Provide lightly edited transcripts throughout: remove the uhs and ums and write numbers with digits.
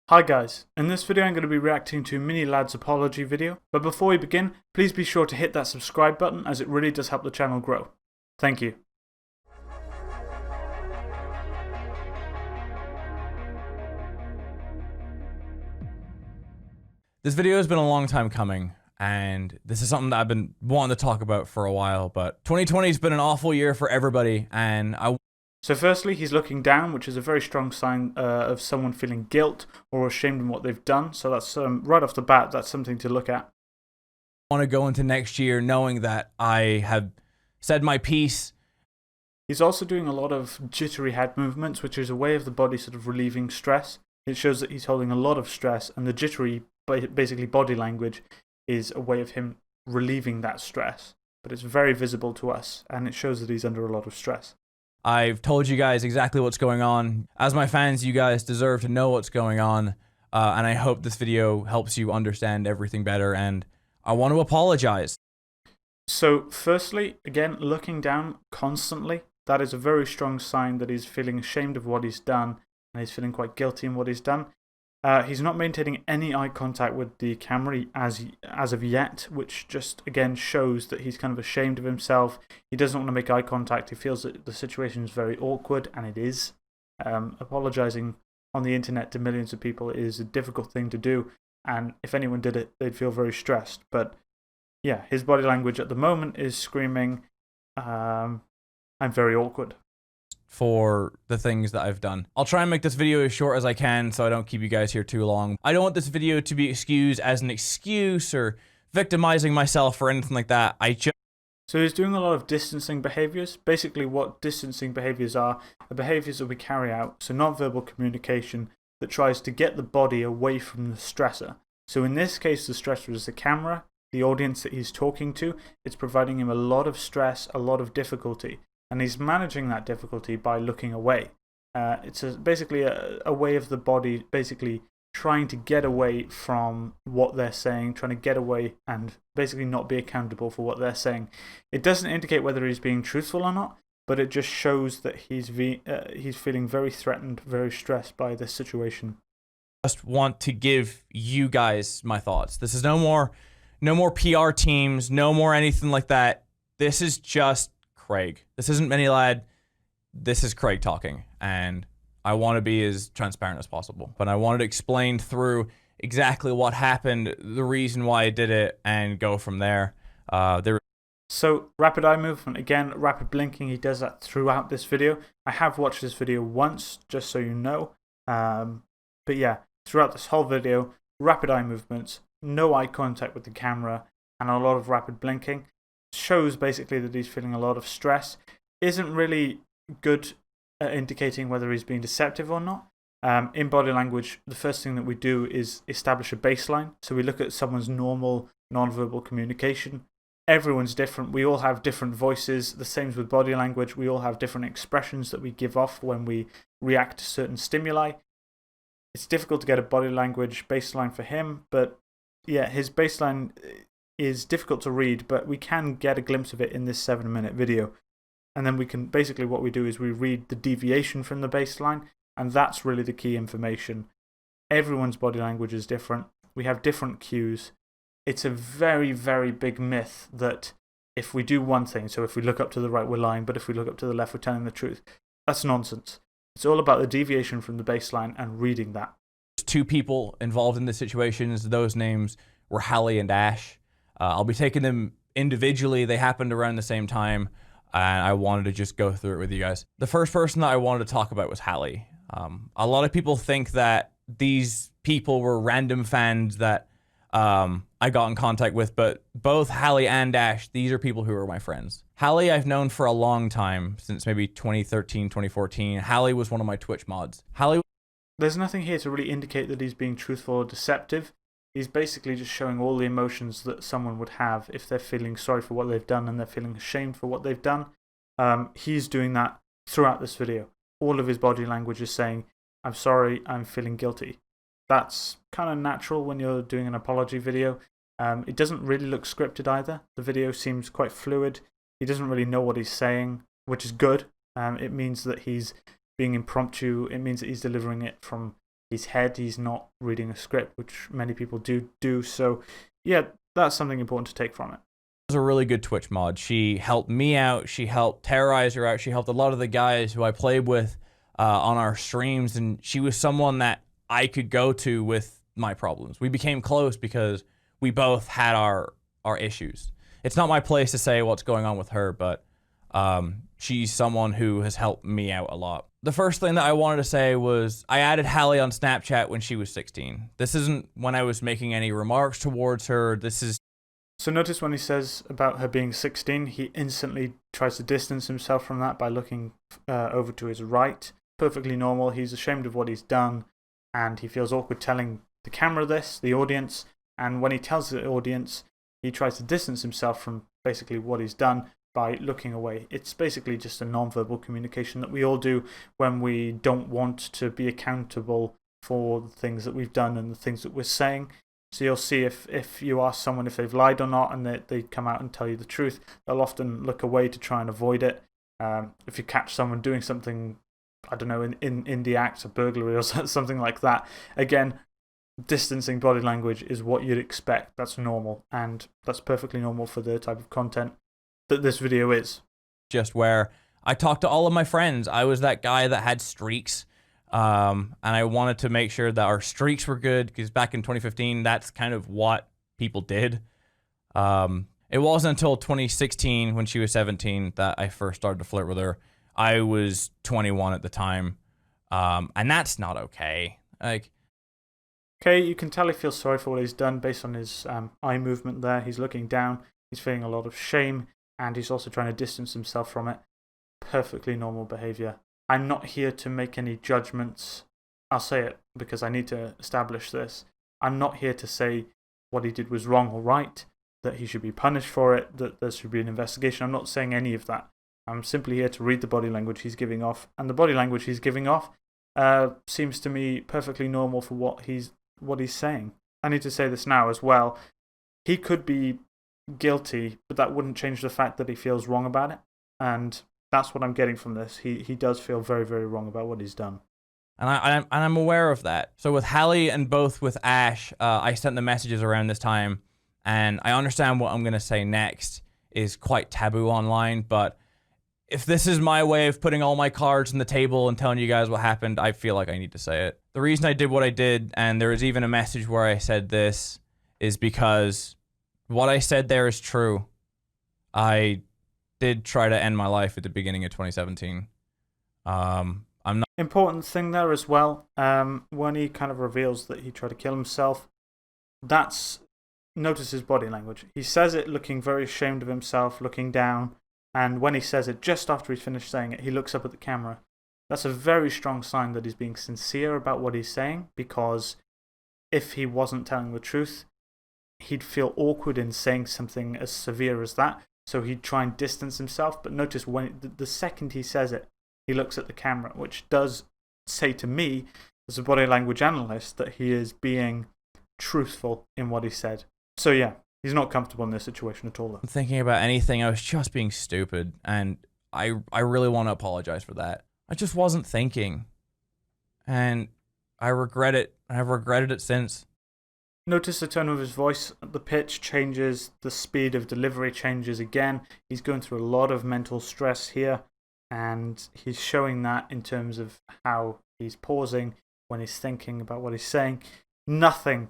Hi guys, in this video I'm going to be reacting to Mini Lad's apology video, but before we begin, please be sure to hit that subscribe button as it really does help the channel grow. Thank you. This video has been a long time coming, and this is something that I've been wanting to talk about for a while, but 2020 has been an awful year for everybody, and So firstly, he's looking down, which is a very strong sign of someone feeling guilt or ashamed in what they've done, so that's right off the bat, that's something to look at. want to go into next year knowing that I have said my piece. He's also doing a lot of jittery head movements, which is a way of the body sort of relieving stress. It shows that he's holding a lot of stress, and the jittery, basically body language, is a way of him relieving that stress. But it's very visible to us, and it shows that he's under a lot of stress. I've told you guys exactly what's going on. As my fans, you guys deserve to know what's going on, and I hope this video helps you understand everything better, and I want to apologize. So firstly, again, looking down constantly, that is a very strong sign that he's feeling ashamed of what he's done, and he's feeling quite guilty in what he's done. He's not maintaining any eye contact with the camera as of yet, which just, again, shows that he's kind of ashamed of himself. He doesn't want to make eye contact. He feels that the situation is very awkward, and it is. Apologizing on the internet to millions of people is a difficult thing to do, and if anyone did it, they'd feel very stressed. But yeah, his body language at the moment is screaming, I'm very awkward. For the things that I've done. I'll try and make this video as short as I can so I don't keep you guys here too long. I don't want this video to be excused as an excuse or victimizing myself or anything like that. So he's doing a lot of distancing behaviors. Basically what distancing behaviors are behaviors that we carry out, so non-verbal communication that tries to get the body away from the stressor. So in this case, the stressor is the camera, the audience that he's talking to. It's providing him a lot of stress, a lot of difficulty. And he's managing that difficulty by looking away. It's basically a way of the body basically trying to get away from what they're saying, trying to get away and basically not be accountable for what they're saying. It doesn't indicate whether he's being truthful or not, but it just shows that he's feeling very threatened, very stressed by this situation. Just want to give you guys my thoughts. This is no more PR teams, no more anything like that. This is just Craig. This isn't Mini Lad. This is Craig talking, and I want to be as transparent as possible. But I wanted to explain through exactly what happened, the reason why I did it, and go from there. So, rapid eye movement, again, rapid blinking, he does that throughout this video. I have watched this video once, just so you know. But yeah, throughout this whole video, rapid eye movements, no eye contact with the camera, and a lot of rapid blinking. Shows basically that he's feeling a lot of stress. Isn't really good at indicating whether he's being deceptive or not. In body language, the first thing that we do is establish a baseline. So we look at someone's normal non-verbal communication. Everyone's different. We all have different voices. The same with body language. We all have different expressions that we give off when we react to certain stimuli. It's difficult to get a body language baseline for him, but yeah, his baseline is difficult to read, but we can get a glimpse of it in this 7-minute video. And then we can, basically what we do is we read the deviation from the baseline, and that's really the key information. Everyone's body language is different. We have different cues. It's a very, very big myth that if we do one thing, so if we look up to the right, we're lying, but if we look up to the left, we're telling the truth. That's nonsense. It's all about the deviation from the baseline and reading that. There's two people involved in this situation. Those names were Hallie and Ash. I'll be taking them individually. They happened around the same time, and I wanted to just go through it with you guys. The first person that I wanted to talk about was Hallie. A lot of people think that these people were random fans that I got in contact with, but both Hallie and Ash, these are people who are my friends. Hallie I've known for a long time, since maybe 2013, 2014. Hallie was one of my Twitch mods. There's nothing here to really indicate that he's being truthful or deceptive. He's basically just showing all the emotions that someone would have if they're feeling sorry for what they've done and they're feeling ashamed for what they've done. He's doing that throughout this video. All of his body language is saying, I'm sorry, I'm feeling guilty. That's kind of natural when you're doing an apology video. It doesn't really look scripted either. The video seems quite fluid. He doesn't really know what he's saying, which is good. It means that he's being impromptu. It means that he's delivering it from his head. He's not reading a script, which many people do. So, yeah, that's something important to take from it. It was a really good Twitch mod. She helped me out. She helped Terrorizer out. She helped a lot of the guys who I played with on our streams, and she was someone that I could go to with my problems. We became close because we both had our issues. It's not my place to say what's going on with her, but she's someone who has helped me out a lot. The first thing that I wanted to say was I added Hallie on Snapchat when she was 16. This isn't when I was making any remarks towards her. This is... So notice when he says about her being 16, he instantly tries to distance himself from that by looking over to his right. Perfectly normal. He's ashamed of what he's done, and he feels awkward telling the camera this, the audience, and when he tells the audience, he tries to distance himself from basically what he's done by looking away. It's basically just a non-verbal communication that we all do when we don't want to be accountable for the things that we've done and the things that we're saying. So you'll see if you ask someone if they've lied or not and they come out and tell you the truth, they'll often look away to try and avoid it. If you catch someone doing something, I don't know, in the act of burglary or something like that, again, distancing body language is what you'd expect. That's normal, and that's perfectly normal for the type of content that this video is. Just where I talked to all of my friends. I was that guy that had streaks. And I wanted to make sure that our streaks were good because back in 2015, that's kind of what people did. It wasn't until 2016 when she was 17 that I first started to flirt with her. I was 21 at the time. And that's not okay. Like, okay, you can tell he feels sorry for what he's done based on his eye movement there. He's looking down. He's feeling a lot of shame. And he's also trying to distance himself from it. Perfectly normal behavior. I'm not here to make any judgments. I'll say it because I need to establish this. I'm not here to say what he did was wrong or right, that he should be punished for it, that there should be an investigation. I'm not saying any of that. I'm simply here to read the body language he's giving off. And the body language he's giving off seems to me perfectly normal for what he's saying. I need to say this now as well. He could be guilty, but that wouldn't change the fact that he feels wrong about it. And that's what I'm getting from this. He does feel very, very wrong about what he's done. And I'm aware of that. So with Hallie and both with Ash, I sent the messages around this time, and I understand what I'm going to say next is quite taboo online, but if this is my way of putting all my cards on the table and telling you guys what happened, I feel like I need to say it. The reason I did what I did, and there was even a message where I said this, is because what I said there is true. I did try to end my life at the beginning of 2017. I'm not... Important thing there as well, when he kind of reveals that he tried to kill himself, notice his body language. He says it looking very ashamed of himself, looking down, and when he says it, just after he's finished saying it, he looks up at the camera. That's a very strong sign that he's being sincere about what he's saying, because if he wasn't telling the truth, he'd feel awkward in saying something as severe as that. So he'd try and distance himself. But notice when the second he says it, he looks at the camera, which does say to me, as a body language analyst, that he is being truthful in what he said. So yeah, he's not comfortable in this situation at all, though. I'm thinking about anything. I was just being stupid. And I really want to apologize for that. I just wasn't thinking. And I regret it. I've regretted it since. Notice the tone of his voice, the pitch changes, the speed of delivery changes again. He's going through a lot of mental stress here, and he's showing that in terms of how he's pausing when he's thinking about what he's saying. Nothing,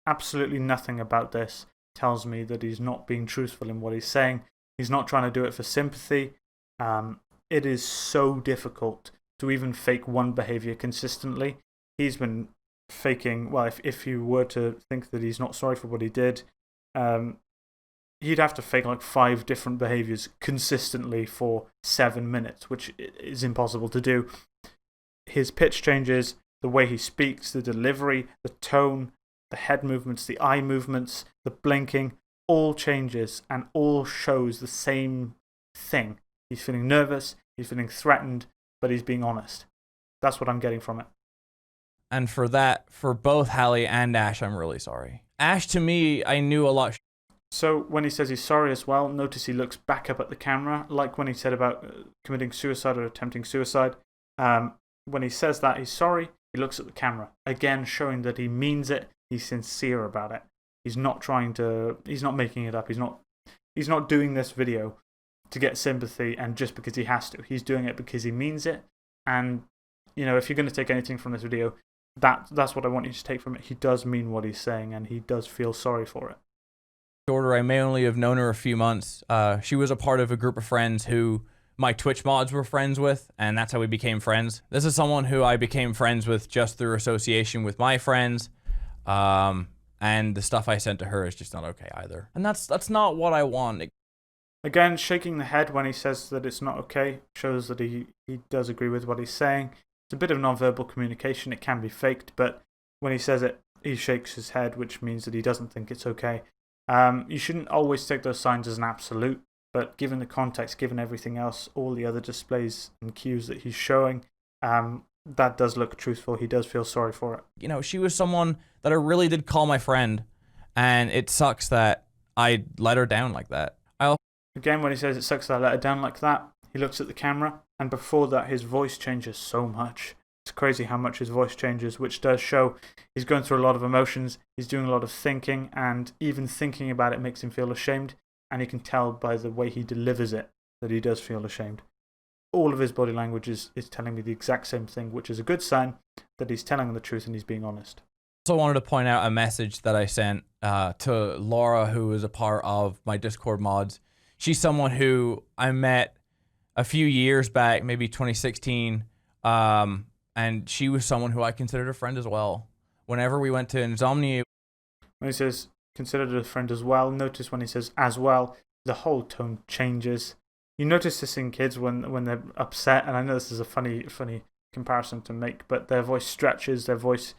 absolutely nothing about this tells me that he's not being truthful in what he's saying. He's not trying to do it for sympathy. It is so difficult to even fake one behavior consistently. He's been faking, well, if you were to think that he's not sorry for what he did, he'd have to fake like 5 different behaviors consistently for 7 minutes, which is impossible to do. His pitch changes, the way he speaks, the delivery, the tone, the head movements, the eye movements, the blinking, all changes and all shows the same thing. He's feeling nervous, he's feeling threatened, but he's being honest. That's what I'm getting from it. And for that, for both Hallie and Ash, I'm really sorry. Ash, to me, I knew a lot. So when he says he's sorry as well, notice he looks back up at the camera, like when he said about committing suicide or attempting suicide. When he says that he's sorry, he looks at the camera. Again, showing that he means it, he's sincere about it. He's not making it up. He's not doing this video to get sympathy and just because he has to. He's doing it because he means it. And, if you're going to take anything from this video, that's what I want you to take from it. He does mean what he's saying and he does feel sorry for it. I may only have known her a few months. She was a part of a group of friends who my Twitch mods were friends with, and that's how we became friends. This is someone who I became friends with just through association with my friends, and the stuff I sent to her is just not okay either. And that's not what I want. Again, shaking the head when he says that it's not okay shows that he does agree with what he's saying. It's a bit of non-verbal communication. It can be faked, but when he says it, he shakes his head, which means that he doesn't think it's okay. You shouldn't always take those signs as an absolute, but given the context, given everything else, all the other displays and cues that he's showing, that does look truthful. He does feel sorry for it. She was someone that I really did call my friend, and it sucks that I let her down like that. Again, when he says it sucks that I let her down like that, he looks at the camera, and before that, his voice changes so much. It's crazy how much his voice changes, which does show he's going through a lot of emotions, he's doing a lot of thinking, and even thinking about it makes him feel ashamed, and you can tell by the way he delivers it that he does feel ashamed. All of his body language is telling me the exact same thing, which is a good sign that he's telling the truth and he's being honest. I also wanted to point out a message that I sent to Laura, who is a part of my Discord mods. She's someone who I met a few years back, maybe 2016, and she was someone who I considered a friend as well. Whenever we went to Insomnia... When he says considered a friend as well, notice when he says as well, the whole tone changes. You notice this in kids when they're upset, and I know this is a funny comparison to make, but their voice stretches, their voice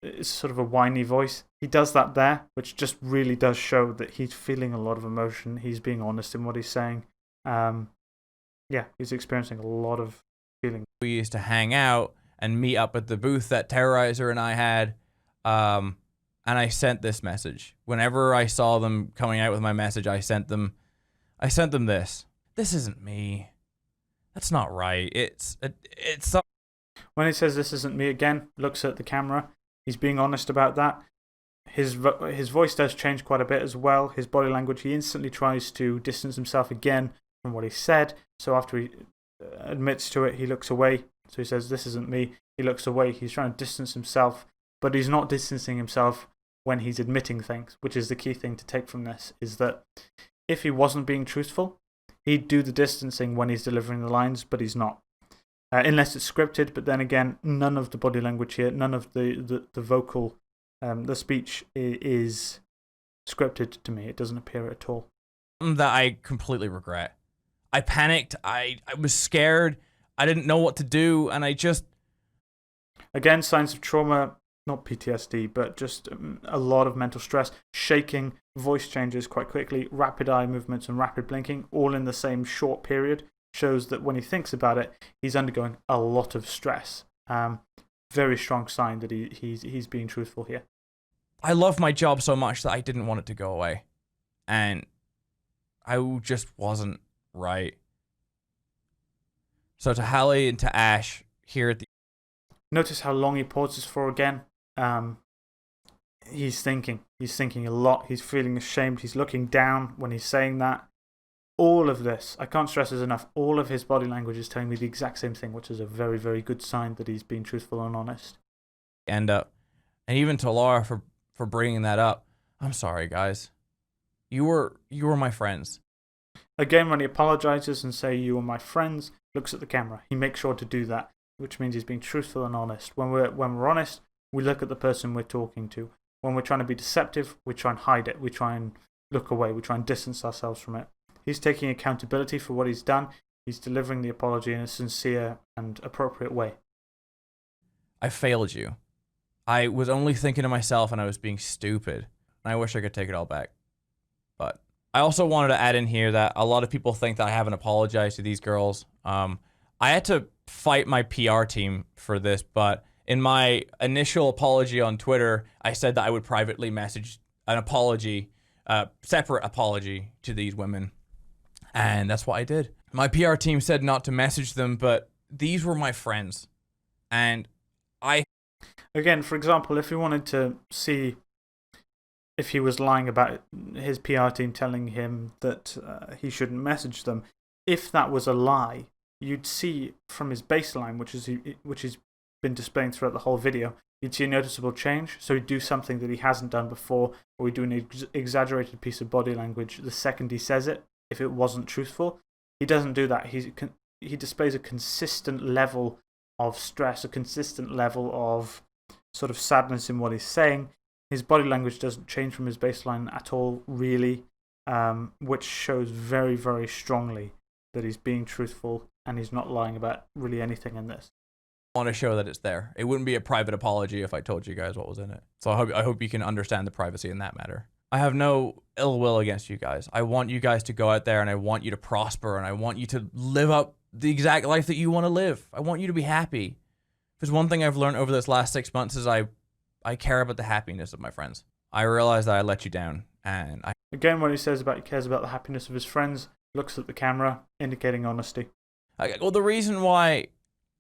is sort of a whiny voice. He does that there, which just really does show that he's feeling a lot of emotion. He's being honest in what he's saying. Yeah, he's experiencing a lot of feeling. We used to hang out and meet up at the booth that Terrorizer and I had, and I sent this message. Whenever I saw them coming out with my message, I sent them this. This isn't me. That's not right. It's When he says this isn't me again, looks at the camera, he's being honest about that. His voice does change quite a bit as well. His body language, he instantly tries to distance himself again from what he said. So after he admits to it, he looks away. So he says, this isn't me. He looks away. He's trying to distance himself, but he's not distancing himself when he's admitting things, which is the key thing to take from this, is that if he wasn't being truthful, he'd do the distancing when he's delivering the lines, but he's not. Unless it's scripted, but then again, none of the body language here, none of the vocal, the speech is scripted to me. It doesn't appear at all. That I completely regret. I panicked. I was scared. I didn't know what to do, and I just... Again, signs of trauma, not PTSD, but just a lot of mental stress, shaking, voice changes quite quickly, rapid eye movements and rapid blinking, all in the same short period, shows that when he thinks about it, he's undergoing a lot of stress. Very strong sign that he's being truthful here. I love my job so much that I didn't want it to go away. And I just wasn't right. So to Hallie and to Ash here at the... Notice how long he pauses for again. He's thinking. He's thinking a lot. He's feeling ashamed. He's looking down when he's saying that. All of this, I can't stress this enough, all of his body language is telling me the exact same thing, which is a very, very good sign that he's being truthful and honest. And even to Laura for bringing that up, I'm sorry, guys. You were my friends. Again, when he apologizes and say you were my friends, looks at the camera. He makes sure to do that, which means he's being truthful and honest. When we're honest, we look at the person we're talking to. When we're trying to be deceptive, we try and hide it. We try and look away. We try and distance ourselves from it. He's taking accountability for what he's done. He's delivering the apology in a sincere and appropriate way. I failed you. I was only thinking to myself and I was being stupid. And I wish I could take it all back. But I also wanted to add in here that a lot of people think that I haven't apologized to these girls. I had to fight my PR team for this, but in my initial apology on Twitter, I said that I would privately message an apology, separate apology to these women. And that's what I did. My PR team said not to message them, but these were my friends. And again, for example, if you wanted to see if he was lying about his PR team telling him that he shouldn't message them, if that was a lie, you'd see from his baseline, which he's been displaying throughout the whole video, you'd see a noticeable change. So he'd do something that he hasn't done before, or he'd do an exaggerated piece of body language the second he says it, if it wasn't truthful. He doesn't do that. He displays a consistent level of stress, a consistent level of sort of sadness in what he's saying. His body language doesn't change from his baseline at all, really, which shows very, very strongly that he's being truthful and he's not lying about really anything in this. I want to show that it's there. It wouldn't be a private apology if I told you guys what was in it. So I hope you can understand the privacy in that matter. I have no ill will against you guys. I want you guys to go out there and I want you to prosper and I want you to live up the exact life that you want to live. I want you to be happy. If there's one thing I've learned over this last 6 months is I care about the happiness of my friends. I realize that I let you down, and Again, when he says he cares about the happiness of his friends, looks at the camera, indicating honesty. Well, the reason why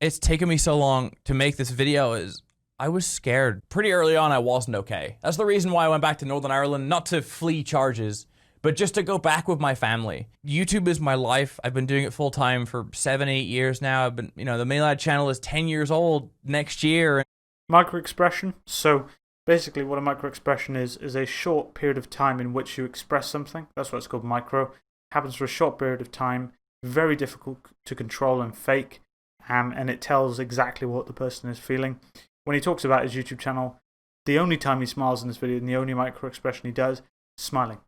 it's taken me so long to make this video is I was scared. Pretty early on, I wasn't okay. That's the reason why I went back to Northern Ireland, not to flee charges, but just to go back with my family. YouTube is my life. I've been doing it full time for 7, 8 years now. The Mainlad channel is 10 years old next year. Microexpression. So basically what a microexpression is a short period of time in which you express something. That's what it's called, micro. It happens for a short period of time, very difficult to control and fake, and it tells exactly what the person is feeling. When he talks about his YouTube channel, the only time he smiles in this video and the only microexpression he does is smiling.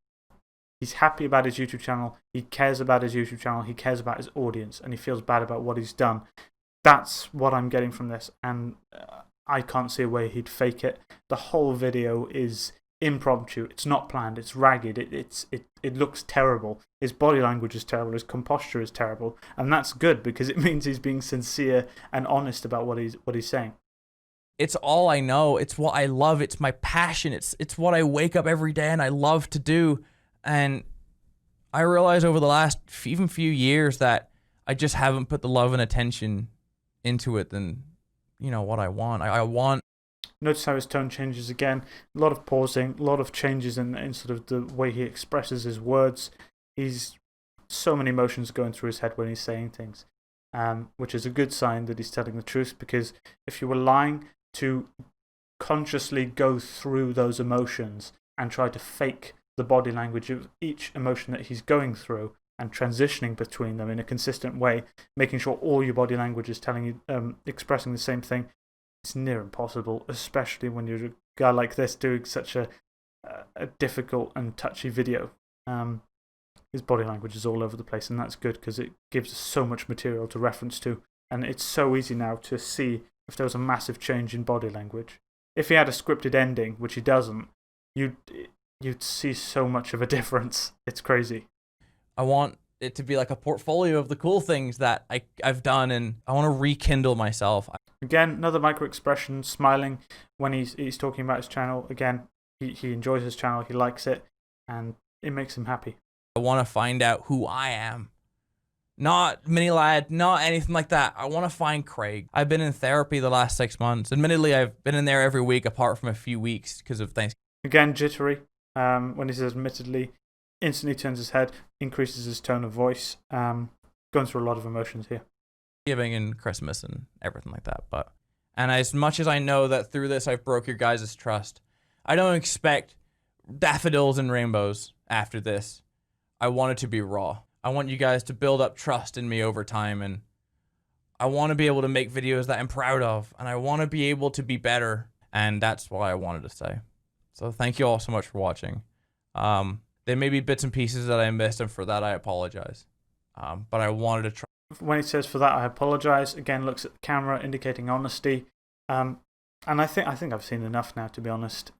He's happy about his YouTube channel, he cares about his YouTube channel, he cares about his audience, and he feels bad about what he's done. That's what I'm getting from this, and I can't see a way he'd fake it. The whole video is impromptu. It's not planned. It's ragged. It looks terrible. His body language is terrible. His composture is terrible. And that's good because it means he's being sincere and honest about what he's saying. It's all I know. It's what I love. It's my passion. It's what I wake up every day and I love to do. And I realize over the last even few years that I just haven't put the love and attention into it than what I want. I want. Notice how his tone changes again. A lot of pausing, a lot of changes in sort of the way he expresses his words. He's so many emotions going through his head when he's saying things, which is a good sign that he's telling the truth, because if you were lying, to consciously go through those emotions and try to fake the body language of each emotion that he's going through and transitioning between them in a consistent way, making sure all your body language is telling you, expressing the same thing, it's near impossible, especially when you're a guy like this doing such a difficult and touchy video. His body language is all over the place, and that's good because it gives us so much material to reference to, and it's so easy now to see if there was a massive change in body language. If he had a scripted ending, which he doesn't, you'd see so much of a difference. It's crazy. I want it to be like a portfolio of the cool things that I've done, and I want to rekindle myself. Again, another micro-expression, smiling when he's talking about his channel. Again, he enjoys his channel, he likes it, and it makes him happy. I want to find out who I am. Not Mini Lad, not anything like that. I want to find Craig. I've been in therapy the last 6 months. Admittedly, I've been in there every week apart from a few weeks because of Thanksgiving. Again, jittery. When he says admittedly, instantly turns his head, increases his tone of voice, going through a lot of emotions here. Thanksgiving and Christmas and everything like that. And as much as I know that through this I've broke your guys' trust, I don't expect daffodils and rainbows after this. I want it to be raw. I want you guys to build up trust in me over time, and I want to be able to make videos that I'm proud of, and I want to be able to be better, and that's what I wanted to say. So thank you all so much for watching. There may be bits and pieces that I missed, and for that I apologize. But I wanted to try. When he says for that I apologize, again looks at the camera, indicating honesty. And I think I've seen enough now, to be honest.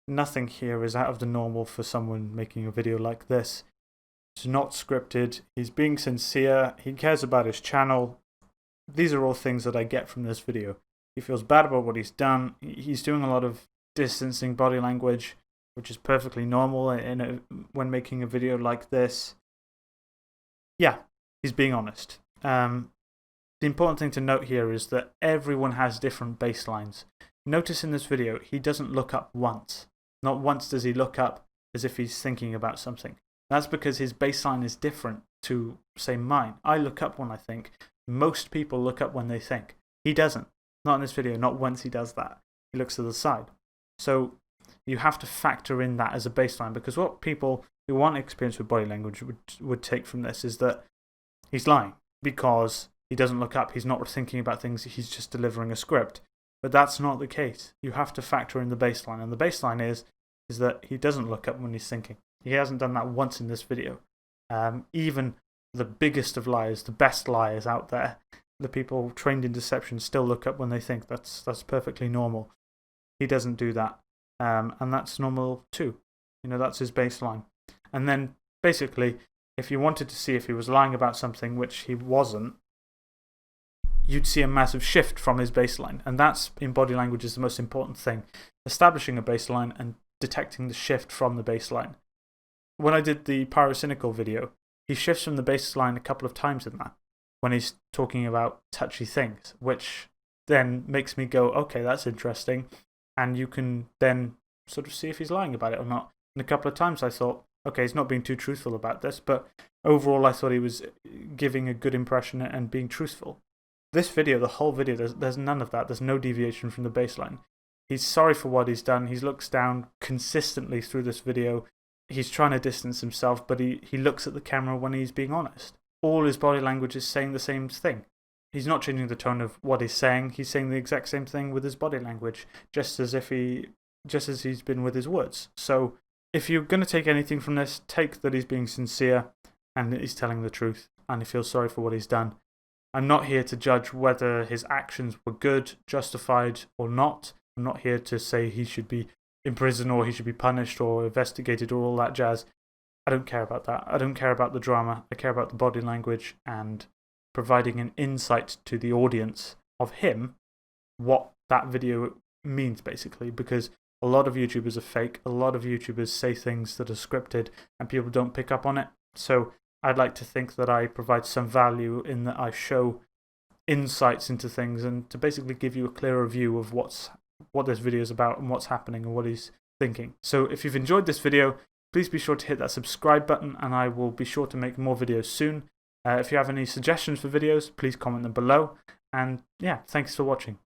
Nothing here is out of the normal for someone making a video like this. It's not scripted. He's being sincere. He cares about his channel. These are all things that I get from this video. He feels bad about what he's done. He's doing a lot of distancing body language, which is perfectly normal when making a video like this. Yeah, he's being honest. The important thing to note here is that everyone has different baselines. notice in this video, he doesn't look up once. Not once does he look up as if he's thinking about something. That's because his baseline is different to, say, mine. I look up when I think. Most people look up when they think. He doesn't. Not in this video. Not once he does that. He looks to the side. So you have to factor in that as a baseline, because what people who want experience with body language would take from this is that he's lying because he doesn't look up. He's not thinking about things. He's just delivering a script. But that's not the case. You have to factor in the baseline. And the baseline is that he doesn't look up when he's thinking. He hasn't done that once in this video. Even the biggest of liars, the best liars out there, the people trained in deception still look up when they think. That's perfectly normal. He doesn't do that. And that's normal too. That's his baseline. And then basically, if you wanted to see if he was lying about something, which he wasn't, you'd see a massive shift from his baseline. And that's, in body language, is the most important thing. Establishing a baseline and detecting the shift from the baseline. When I did the pyrocynical video, he shifts from the baseline a couple of times in that, when he's talking about touchy things, which then makes me go, okay, that's interesting. And you can then sort of see if he's lying about it or not. And a couple of times I thought, okay, he's not being too truthful about this, but overall I thought he was giving a good impression and being truthful. This video, the whole video, there's none of that. There's no deviation from the baseline. He's sorry for what he's done. He looks down consistently through this video. He's trying to distance himself, but he looks at the camera when he's being honest. All his body language is saying the same thing. He's not changing the tone of what he's saying. He's saying the exact same thing with his body language, just as he's been with his words. So if you're going to take anything from this, take that he's being sincere and that he's telling the truth and he feels sorry for what he's done. I'm not here to judge whether his actions were good, justified, or not. I'm not here to say he should be in prison or he should be punished or investigated or all that jazz. I don't care about that. I don't care about the drama. I care about the body language and providing an insight to the audience of him what that video means, basically, because a lot of YouTubers are fake. A lot of YouTubers say things that are scripted and people don't pick up on it. So I'd like to think that I provide some value in that I show insights into things and to basically give you a clearer view of what this video is about and what's happening and what he's thinking. So if you've enjoyed this video, please be sure to hit that subscribe button and I will be sure to make more videos soon. If you have any suggestions for videos, please comment them below. And yeah, thanks for watching.